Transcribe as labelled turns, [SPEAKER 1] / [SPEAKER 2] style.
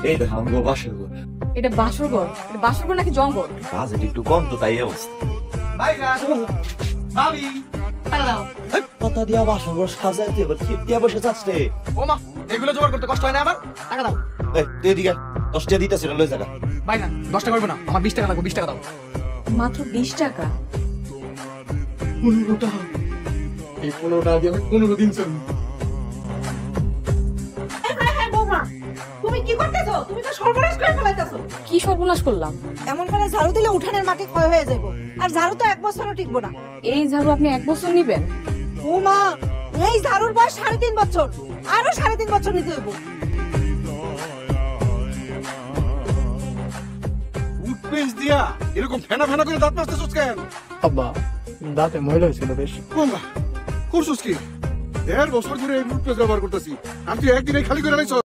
[SPEAKER 1] এই দেখো আমগো বাসর ঘর।
[SPEAKER 2] এটা বাসরঘর? এটা বাসরঘর নাকি জঙ্গল?
[SPEAKER 1] বাজেট একটু কম তো তাই অবস্থা। কথা দিয়া বাসর ঘর সাজাইতে এবার খিপ্তিয়া বসে যাচ্ছে।
[SPEAKER 3] ও মা, এগুলো জোগাড় করতে কষ্ট হয় না আমার? টাকা দাও।
[SPEAKER 1] এই তুই এদিকে 10 টাকা দিতেছি না, লই জায়গা।
[SPEAKER 3] ভাই না, 10 টাকা করবে না, আমার 20 টাকা লাগবে, 20 টাকা দাও।
[SPEAKER 2] মাত্র 20 টাকা?
[SPEAKER 3] 15 টাকা? এই 15 টাকা দিয়ে আমি 15 দিন চলবো।
[SPEAKER 4] তুমি কি করতেছো? তুমি তো সর্বনাশ করে ফেলাইতেছো।
[SPEAKER 2] কি সর্বনাশ করলাম?
[SPEAKER 4] এমন করে ঝাড়ু দিলে উঠানের মাটি ক্ষয় হয়ে যাবে, আর ঝাড়ু তো 1 বছরও টিকবো না।
[SPEAKER 2] এই ঝাড়ু আপনি 1 বছর নিবেন?
[SPEAKER 4] ও মা, এই ঝাড়ুর বয়স 3.5 বছর, আরো 3.5 বছর নিতে হইব।
[SPEAKER 3] টুথপেস্ট দিয়া এরকম ফেনা ফেনা করে দাঁত মাজতেছস কেন?
[SPEAKER 5] আব্বা, দাঁতে ময়লা হয়েছিল বেশ।
[SPEAKER 3] কোনবা করছস কি? 1.5 বছর ধরে এই টুথপেস্ট ব্যবহার করতেছি, আমি তুই একদিনে খালি করে লাইছ।